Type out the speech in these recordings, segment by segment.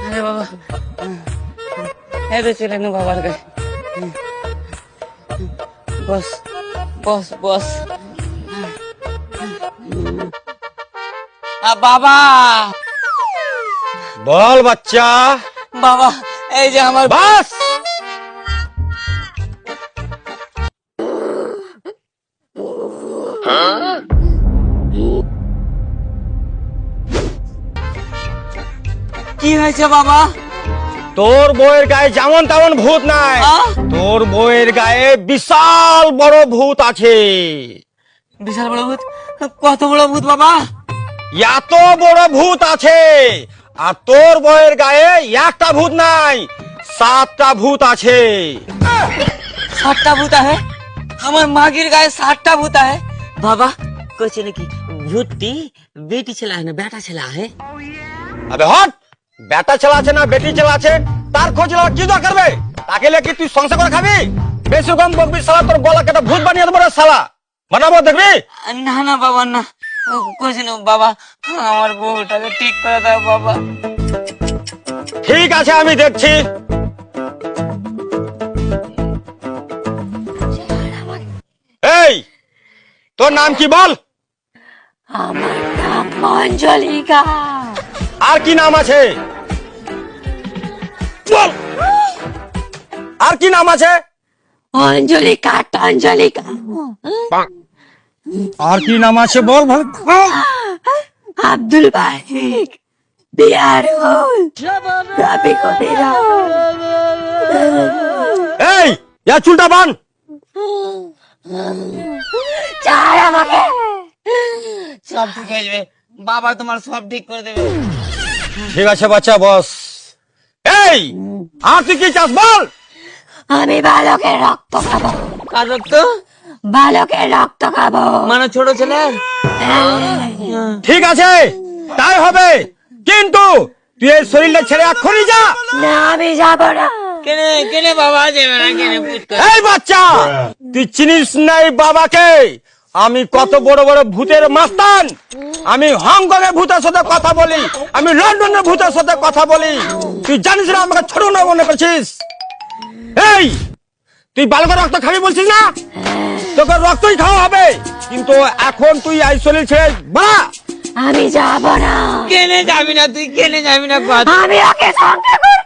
আরে বাবা, এই তো চলে এলো বাবার কাছে। বস বস বস। বাবা বল বাচ্চা। বাবা, এই যে আমার বাস। কি হয়েছে বাবা? তোর বউয়ের গায়ে যেমন তেমন ভূত নাই, আহ? তোর বউয়ের গায়ে বিশাল বড় ভূত আছে। বিশাল বড় ভূত? কত বড় ভূত বাবা? এত বড় ভূত আছে। আর তোর বউয়ের গায়ে একটা ভূত নাই, 7টা ভূত আছে। 7টা ভূত है? আমার মাগির গায়ে 7টা ভূত है বাবা। কইছে নাকি ভূতটি বেটি ছেলে है না বেটা ছেলে है? আবে হট, বেটা ছেলে আছে না বেটি ছেলে আছে তার খোঁজ নেওয়ার কি দরকার বে? তাকে লেগে তুই সংসার করে খাবি? বেশি কম বকবি শালা, তোর গলা কেটে ভূত বানিয়ে দেবো রে শালা। বানাবো দেখবি? না না বাবা না, কইছে না বাবা, আমার বউটাকে ঠিক করে দাও বাবা। ঠিক আছে, আমি দেখছি। এই, তোর নাম কি বল? আমার নাম মঞ্জলিকা। আর কি নাম আছে? বল। আর কি নাম আছে? অঞ্জলিকা টঞ্জলিকা। আর কি নাম আছে বল ভাই। আব্দুল বারিক, বিয়ারুল, রাবিক ওদেরা। এই, ইয়া চুলটা বান। ছাড় আমাকে। সব ঠিক হয়ে যাবে বাবা, তোমার সব ঠিক করে দেবে। ঠিক আছে বাচ্চা, বস। এই, আর তুই কি চাস বল? আমি বালকের রক্ত খাবো। কার রক্ত? বালকের রক্ত খাবো। মানে ছোট ছেলে? ঠিক আছে, তাই হবে, কিন্তু তুই এই শরীরটা ছেড়ে এক্ষুনি যা। না আমি যাবো না। কেনে কেনে বাবা যাবে না? কেনে এই বাচ্চা, তুই চিনিস নাই বাবাকে? আমি কত বড় বড় ভূতের মাস্তান। আমি হংকং এর ভূতের সাথে কথা বলি, আমি লন্ডনের ভূতের সাথে কথা বলি। তুই জানিস না আমাকে ছোট না মনে করছিস? এই, তুই বালকের রক্ত খাবি বলছিস না? তোকে রক্তই খাওয়া হবে, কিন্তু এখন তুই এই শরীর ছেড়ে বাড়া। আমি যাবো না। কেনে যাবি না তুই? কেনে যাবি না? আমি ওকে সঙ্গে করে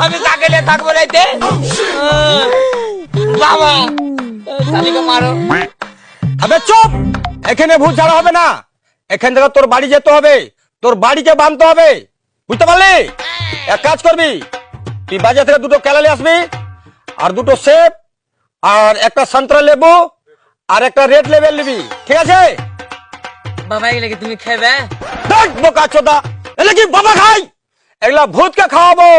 আমি তাকে থাকবো রাইতে। বাবা তালিকে মারো। আবে চুপ, এখানে ভূত ছাড়া হবে না। এখান থেকে তোর বাড়ি যেতে হবে, তোর বাড়িকে বাঁধতে হবে, বুঝতে পারলি? এক কাজ করবি, তুই বাজার থেকে 2টো কেলালি আসবি, আর 2টো সেব, আর একটা সন্তরা লেবু, আর একটা রেড লেবেল নিবি, ঠিক আছে? বাবা এগুলো কি তুমি খাবে? দেখ বোকা চোদা, এলে কি বাবা খাই? এগুলা ভূতকে খাওয়াবো।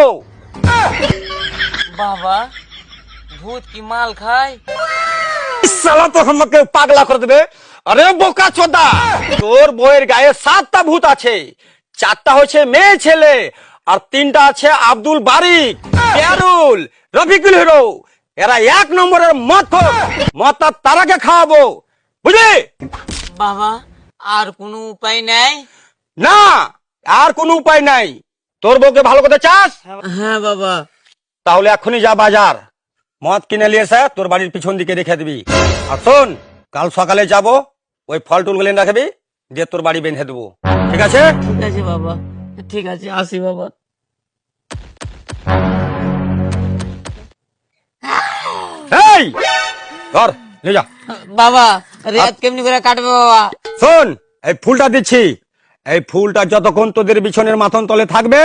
বাবা ভূত কি মাল খায়? সালা তো আমাকে পাগলা করে দেবে। আরে বোকা চোদা, তোর বউয়ের গায়ে 7টা ভূত আছে। 4টা হচ্ছে মেয়ে ছেলে, আর 3টা আছে আব্দুল বারিক, বিয়ারুল, রফিকুল হিরো। এরা 1 নম্বরের মদ তারাকে খাওয়াবো, বুঝলি? বাবা আর কোনো উপায় নাই? না, আর কোনো উপায় নাই। তোর বউকে ভালো করতে চাস? হ্যাঁ বাবা। তাহলে এখনই যা বাজার, মদ কিনে নিয়ে এসে তোর বাড়ির পিছন দিকে রেখে দিবি। আর শোন, কাল সকালে যাব, ওই ফল টুল গুলো রাখবি, দিয়ে তোর বাড়ি বেঁধে দেবো, ঠিক আছে? ঠিক আছে বাবা, ঠিক আছে, আসি বাবা। এই ধর, নিয়ে যা। বাবা রেত কেমনি করে কাটবে বাবা? শোন, এই ফুলটা দিচ্ছি, এই ফুলটা যতক্ষণ তোদের বিছনের মাথন তলে থাকবে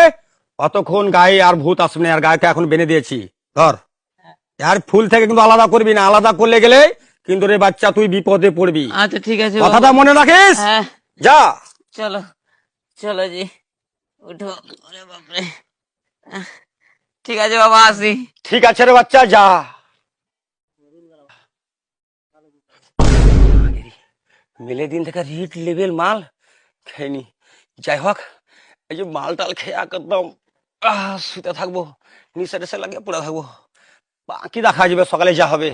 অতক্ষণ গায়ে আর ভূত আসবে না। আর গায়েকে এখন বেঁধে দিয়েছি, ধর। আর ফুল থেকে কিন্তু আলাদা করবি না, আলাদা করলে গেলে কিন্তু রে বাচ্চা তুই বিপদে পড়বি। আচ্ছা ঠিক আছে কথাটা মনে রাখিস। হ্যাঁ যা। চলো চলো জি, উঠো। ওরে বাপরে, ঠিক আছে বাবা, আসি। ঠিক আছে রে বাচ্চা, যা। মেলে দিন থেকে রিট লেভেল মাল খেয়নি। যাই হোক, এই যে মাল টাল খেয়ে একদম শুতে থাকবো, নিশা টেশা লাগিয়ে পড়ে থাকবো, বাকি দেখা যাবে সকালে যা হবে।